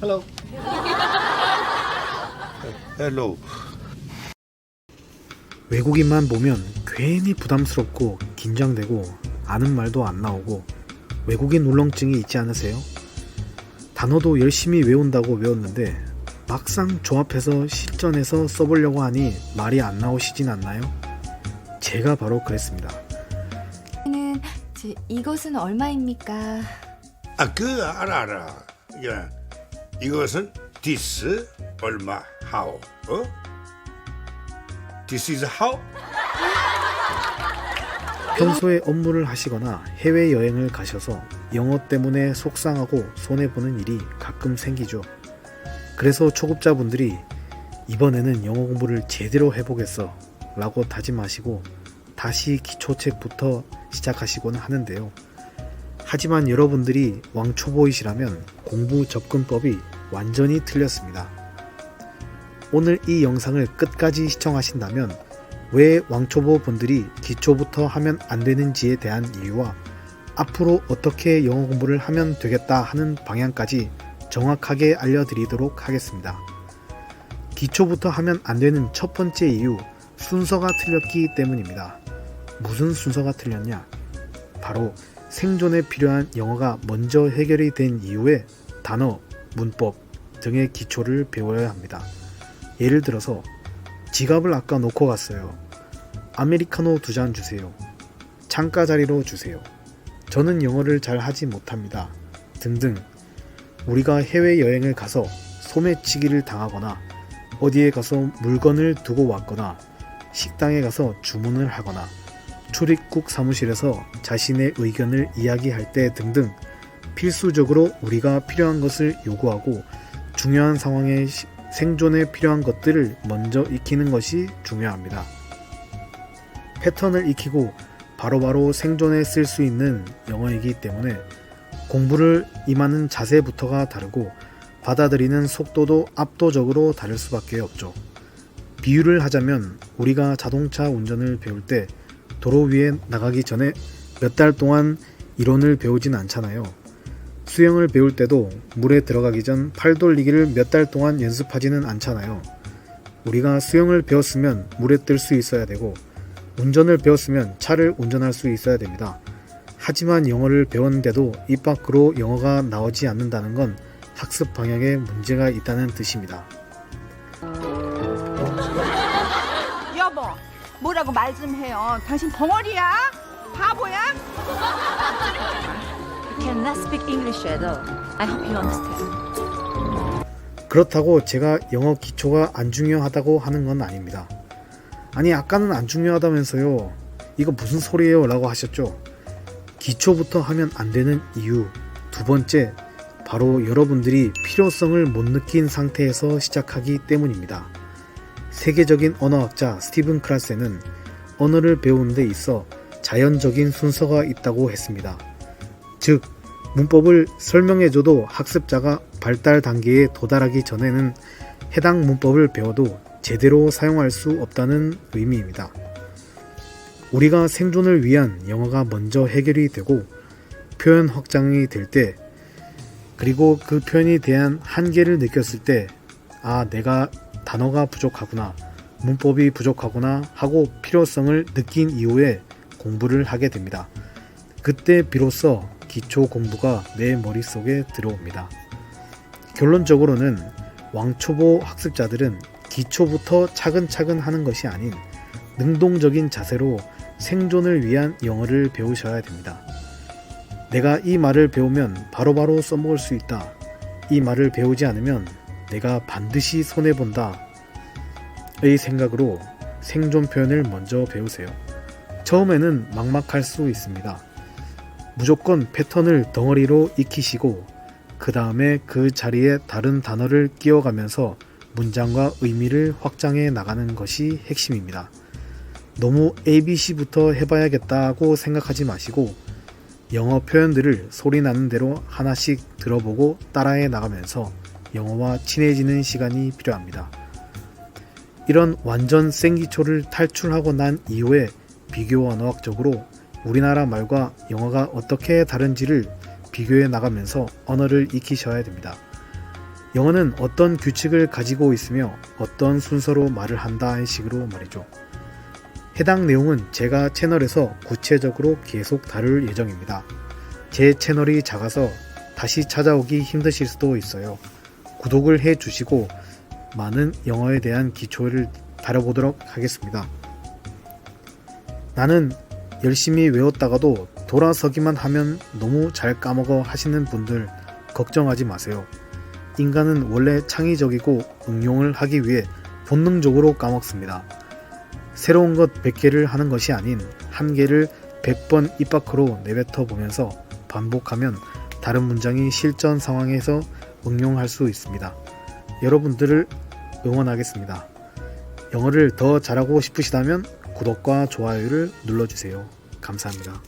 Hello. Hello. 외국인만 보면 괜히 부담스럽고 긴장되고 아는 말도 안 나오고 외국인 울렁증이 있지 않으세요? 단어도 열심히 외운다고 외웠는데 막상 조합해서 실전에서 써보려고 하니 말이 안 나오시진 않나요? 제가 바로 그랬습니다. 이것은 얼마입니까? 알아. 야, 이것은 this 얼마 how? This is how? 평소에 업무를 하시거나 해외여행을 가셔서 영어 때문에 속상하고 손해보는 일이 가끔 생기죠. 그래서 초급자분들이 이번에는 영어 공부를 제대로 해보겠어 라고 다짐하시고 다시 기초책부터 시작하시곤 하는데요. 하지만 여러분들이 왕초보이시라면 공부 접근법이 완전히 틀렸습니다. 오늘 이 영상을 끝까지 시청하신다면 왜 왕초보 분들이 기초부터 하면 안 되는지에 대한 이유와 앞으로 어떻게 영어 공부를 하면 되겠다 하는 방향까지 정확하게 알려드리도록 하겠습니다. 기초부터 하면 안 되는 첫 번째 이유, 순서가 틀렸기 때문입니다. 무슨 순서가 틀렸냐? 바로 생존에 필요한 영어가 먼저 해결이 된 이후에 단어, 문법 등의 기초를 배워야 합니다. 예를 들어서 지갑을 아까 놓고 갔어요. 아메리카노 2잔 주세요. 창가 자리로 주세요. 저는 영어를 잘 하지 못합니다. 등등. 우리가 해외여행을 가서 소매치기를 당하거나 어디에 가서 물건을 두고 왔거나 식당에 가서 주문을 하거나 출입국 사무실에서 자신의 의견을 이야기할 때 등등 필수적으로 우리가 필요한 것을 요구하고 중요한 상황에 생존에 필요한 것들을 먼저 익히는 것이 중요합니다. 패턴을 익히고 바로바로 생존에 쓸 수 있는 영어이기 때문에 공부를 임하는 자세부터가 다르고 받아들이는 속도도 압도적으로 다를 수밖에 없죠. 비유를 하자면 우리가 자동차 운전을 배울 때 도로 위에 나가기 전에 몇 달 동안 이론을 배우진 않잖아요. 수영을 배울 때도 물에 들어가기 전 팔 돌리기를 몇 달 동안 연습하지는 않잖아요. 우리가 수영을 배웠으면 물에 뜰 수 있어야 되고 운전을 배웠으면 차를 운전할 수 있어야 됩니다. 하지만 영어를 배웠는데도 입 밖으로 영어가 나오지 않는다는 건 학습 방향에 문제가 있다는 뜻입니다. 여보, 뭐라고 말 좀 해요. 당신 벙어리야? 바보야? You cannot speak English at all. I hope you understand. 그렇다고 제가 영어 기초가 안 중요하다고 하는 건 아닙니다. 아니 아까는 안 중요하다면서요. 이거 무슨 소리예요? 라고 하셨죠. 기초부터 하면 안 되는 이유 두 번째, 바로 여러분들이 필요성을 못 느낀 상태에서 시작하기 때문입니다. 세계적인 언어학자 스티븐 크라세는 언어를 배우는 데 있어 자연적인 순서가 있다고 했습니다. 즉, 문법을 설명해줘도 학습자가 발달 단계에 도달하기 전에는 해당 문법을 배워도 제대로 사용할 수 없다는 의미입니다. 우리가 생존을 위한 영어가 먼저 해결이 되고 표현 확장이 될 때, 그리고 그 표현에 대한 한계를 느꼈을 때, 아, 내가 단어가 부족하구나, 문법이 부족하구나 하고 필요성을 느낀 이후에 공부를 하게 됩니다. 그때 비로소 기초 공부가 내 머릿속에 들어옵니다. 결론적으로는 왕초보 학습자들은 기초부터 차근차근 하는 것이 아닌 능동적인 자세로 생존을 위한 영어를 배우셔야 됩니다. 내가 이 말을 배우면 바로바로 써먹을 수 있다. 이 말을 배우지 않으면 내가 반드시 손해본다. 의 생각으로 생존 표현을 먼저 배우세요. 처음에는 막막할 수 있습니다. 무조건 패턴을 덩어리로 익히시고 그 다음에 그 자리에 다른 단어를 끼워가면서 문장과 의미를 확장해 나가는 것이 핵심입니다. 너무 ABC부터 해봐야겠다고 생각하지 마시고 영어 표현들을 소리 나는 대로 하나씩 들어보고 따라해 나가면서 영어와 친해지는 시간이 필요합니다. 이런 완전 생기초를 탈출하고 난 이후에 비교 언어학적으로 우리나라 말과 영어가 어떻게 다른지를 비교해 나가면서 언어를 익히셔야 됩니다. 영어는 어떤 규칙을 가지고 있으며 어떤 순서로 말을 한다는 식으로 말이죠. 해당 내용은 제가 채널에서 구체적으로 계속 다룰 예정입니다. 제 채널이 작아서 다시 찾아오기 힘드실 수도 있어요. 구독을 해 주시고 많은 영어에 대한 기초를 다뤄보도록 하겠습니다. 나는 열심히 외웠다가도 돌아서기만 하면 너무 잘 까먹어 하시는 분들 걱정하지 마세요. 인간은 원래 창의적이고 응용을 하기 위해 본능적으로 까먹습니다. 새로운 것 100개를 하는 것이 아닌 한 개를 100번 입 밖으로 내뱉어 보면서 반복하면 다른 문장이 실전 상황에서 응용할 수 있습니다. 여러분들을 응원하겠습니다. 영어를 더 잘하고 싶으시다면 구독과 좋아요를 눌러주세요. 감사합니다.